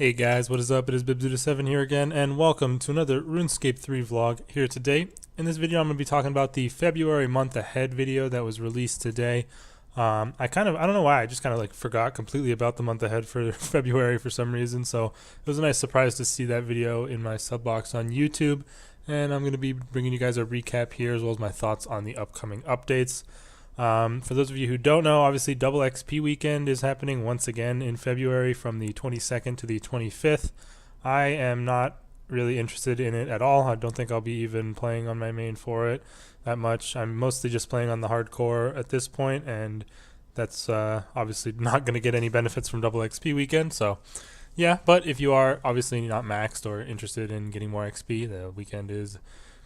Hey guys, what is up? It is Bibzuda7 here again, and welcome to another RuneScape 3 vlog here today. In this video, I'm going to be talking about the February month ahead video that was released today. I don't know why, I just kind of like forgot completely about the month ahead for February for some reason, so it was a nice surprise to see that video in my sub box on YouTube, and I'm going to be bringing you guys a recap here as well as my thoughts on the upcoming updates. For those of you who don't know, obviously Double XP weekend is happening once again in February from the 22nd to the 25th. I am not really interested in it at all. I don't think I'll be even playing on my main for it that much. I'm mostly just playing on the hardcore at this point, and that's obviously not going to get any benefits from Double XP weekend. So yeah, but if you are obviously not maxed or interested in getting more XP, the weekend is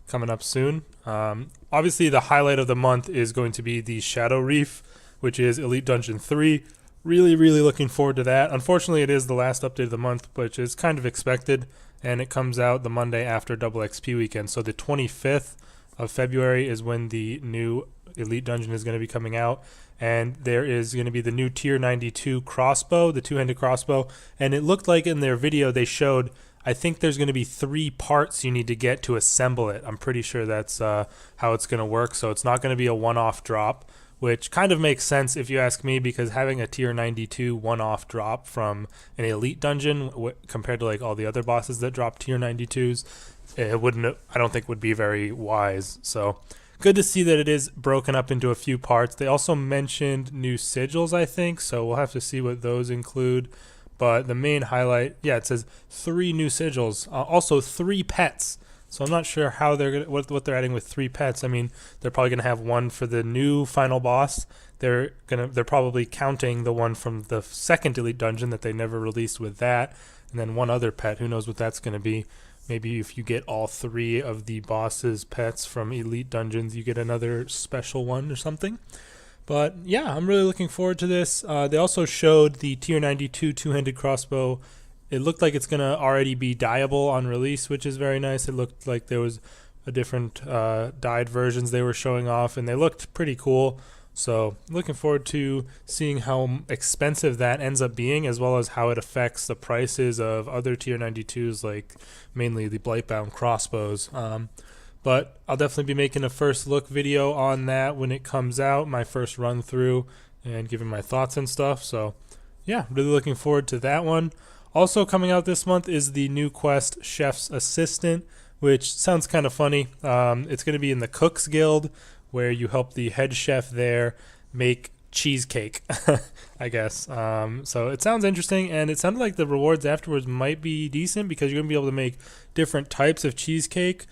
coming up soon. Obviously the highlight of the month is going to be the Shadow Reef, which is Elite Dungeon 3. Really looking forward to that. Unfortunately, it is the last update of the month, which is kind of expected, and it comes out the Monday after Double XP weekend. So the 25th of February is when the new Elite Dungeon is going to be coming out, and there is going to be the new Tier 92 crossbow, the two-handed crossbow, and it looked like in their video they showed, I think there's going to be 3 parts you need to get to assemble it. I'm pretty sure that's how it's going to work. So it's not going to be a one-off drop, which kind of makes sense if you ask me, because having a tier 92 one-off drop from an elite dungeon compared to like all the other bosses that drop tier 92s, I don't think would be very wise. So good to see that it is broken up into a few parts. They also mentioned new sigils, I think, so we'll have to see what those include. But the main highlight, yeah, it says 3 new sigils, also 3 pets. So I'm not sure how they're gonna, what they're adding with 3 pets. I mean, they're probably gonna have one for the new final boss. They're probably counting the one from the second Elite Dungeon that they never released with that, and then one other pet. Who knows what that's gonna be? Maybe if you get all 3 of the boss's pets from Elite Dungeons, you get another special one or something. But yeah, I'm really looking forward to this. They also showed the Tier 92 two-handed crossbow. It looked like it's going to already be dyeable on release, which is very nice. It looked like there was a different dyed versions they were showing off, and they looked pretty cool. So looking forward to seeing how expensive that ends up being, as well as how it affects the prices of other Tier 92s, like mainly the Blightbound crossbows. But I'll definitely be making a first look video on that when it comes out, my first run through and giving my thoughts and stuff. So yeah, really looking forward to that one. Also coming out this month is the new quest Chef's Assistant, which sounds kind of funny. It's going to be in the Cooks Guild, where you help the head chef there make cheesecake, I guess. So it sounds interesting, and it sounded like the rewards afterwards might be decent, because you're going to be able to make different types of cheesecake.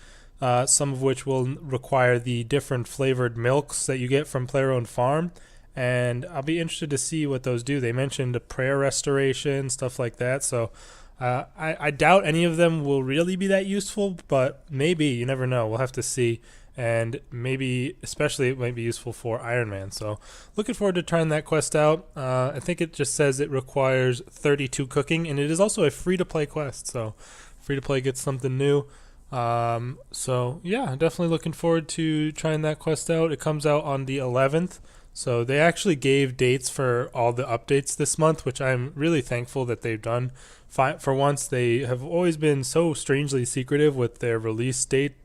Some of which will require the different flavored milks that you get from player-owned farm, and I'll be interested to see what those do. They mentioned a prayer restoration, stuff like that, so I doubt any of them will really be that useful, but maybe, you never know, we'll have to see, and maybe especially it might be useful for Iron Man. So looking forward to trying that quest out. I think it just says it requires 32 cooking, and it is also a free-to-play quest, so free-to-play gets something new. So yeah, definitely looking forward to trying that quest out. It comes out on the 11th, so they actually gave dates for all the updates this month, which I'm really thankful that they've done. For once, they have always been so strangely secretive with their release date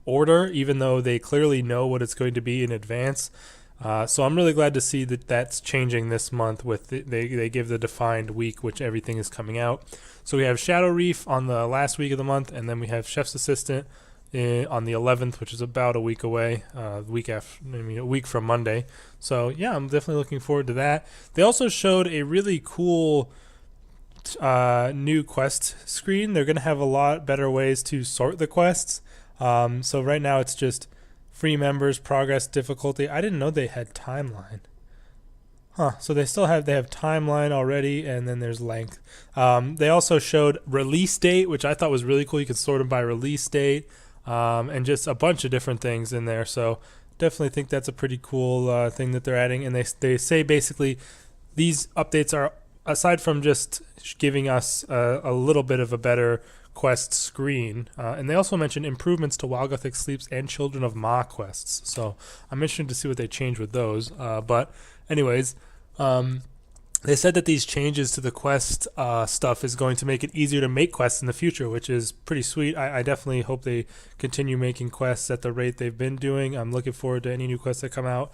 order, even though they clearly know what it's going to be in advance. So I'm really glad to see that that's changing this month. With they give the defined week which everything is coming out. So we have Shadow Reef on the last week of the month, and then we have Chef's Assistant on the 11th, which is about a week away, a week from Monday. So yeah, I'm definitely looking forward to that. They also showed a really cool new quest screen. They're going to have a lot better ways to sort the quests. So right now it's just free members, progress, difficulty. I didn't know they had timeline. So they have timeline already, and then there's length. They also showed release date, which I thought was really cool. You can sort them by release date, and just a bunch of different things in there. So definitely think that's a pretty cool thing that they're adding. And they say basically these updates are, aside from just giving us a little bit of a better quest screen, and they also mentioned improvements to Wild Gothic Sleeps and Children of Ma quests. So I'm interested to see what they change with those. But anyways, They said that these changes to the quest stuff is going to make it easier to make quests in the future, which is pretty sweet. I definitely hope they continue making quests at the rate they've been doing. I'm looking forward to any new quests that come out.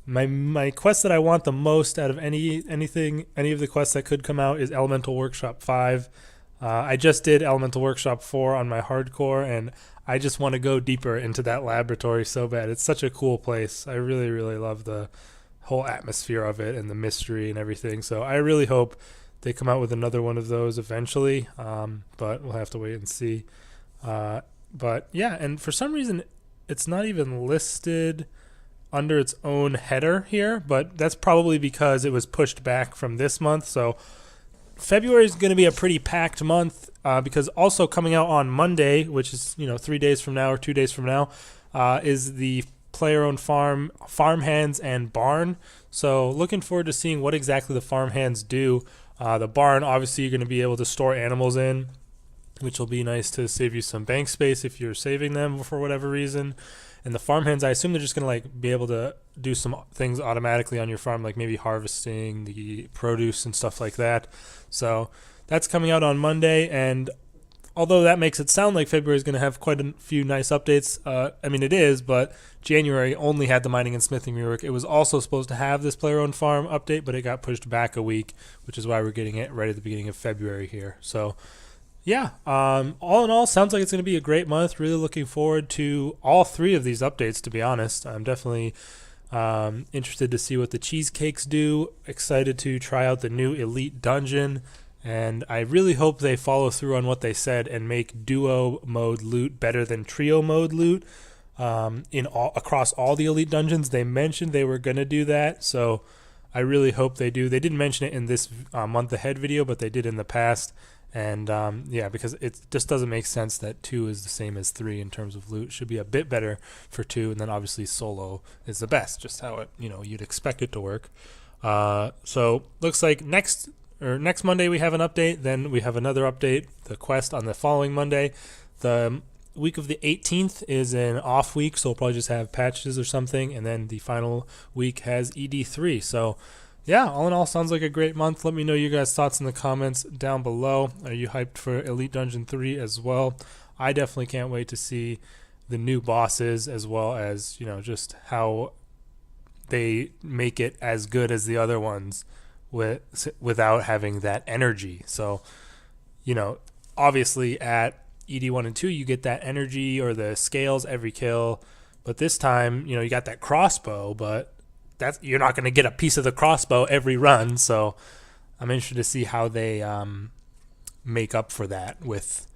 My quest that I want the most out of any of the quests that could come out is Elemental Workshop 5. I just did Elemental Workshop 4 on my hardcore, and I just want to go deeper into that laboratory so bad. It's such a cool place. I really, really love the whole atmosphere of it and the mystery and everything. So I really hope they come out with another one of those eventually, but we'll have to wait and see. But yeah, and for some reason it's not even listed under its own header here, but that's probably because it was pushed back from this month. So February is going to be a pretty packed month, because also coming out on Monday, which is 3 days from now or 2 days from now, is the player-owned farmhands and barn. So looking forward to seeing what exactly the farmhands do. The barn, obviously, you're going to be able to store animals in, which will be nice to save you some bank space if you're saving them for whatever reason. And the farmhands, I assume they're just going to be able to do some things automatically on your farm, like maybe harvesting the produce and stuff like that. So that's coming out on Monday, and although that makes it sound like February is going to have quite a few nice updates, I mean it is, but January only had the mining and smithing rework. It was also supposed to have this player-owned farm update, but it got pushed back a week, which is why we're getting it right at the beginning of February here. So yeah, all in all, sounds like it's going to be a great month. Really looking forward to all 3 of these updates, to be honest. I'm definitely interested to see what the cheesecakes do. Excited to try out the new Elite Dungeon. And I really hope they follow through on what they said and make duo mode loot better than trio mode loot across all the Elite Dungeons. They mentioned they were going to do that, so I really hope they do. They didn't mention it in this month ahead video, but they did in the past. And yeah, because it just doesn't make sense that 2 is the same as 3 in terms of loot. It should be a bit better for 2, and then obviously solo is the best, just how it you'd expect it to work. So looks like next Monday we have an update, then we have another update, the quest on the following Monday. The week of the 18th is an off week, so we'll probably just have patches or something, and then the final week has ED3. So yeah, all in all, sounds like a great month. Let me know your guys' thoughts in the comments down below. Are you hyped for Elite Dungeon 3 as well? I definitely can't wait to see the new bosses, as well as just how they make it as good as the other ones without having that energy. So, obviously at ED1 and 2, you get that energy or the scales every kill, but this time, you got that crossbow, but you're not going to get a piece of the crossbow every run. So I'm interested to see how they make up for that with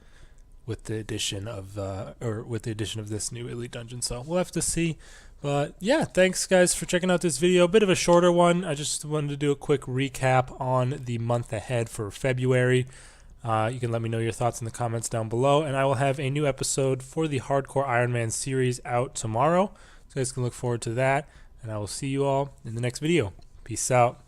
the addition of this new Elite Dungeon. So we'll have to see. But yeah, thanks guys for checking out this video. A bit of a shorter one. I just wanted to do a quick recap on the month ahead for February. You can let me know your thoughts in the comments down below, and I will have a new episode for the Hardcore Iron Man series out tomorrow. So you guys can look forward to that, and I will see you all in the next video. Peace out.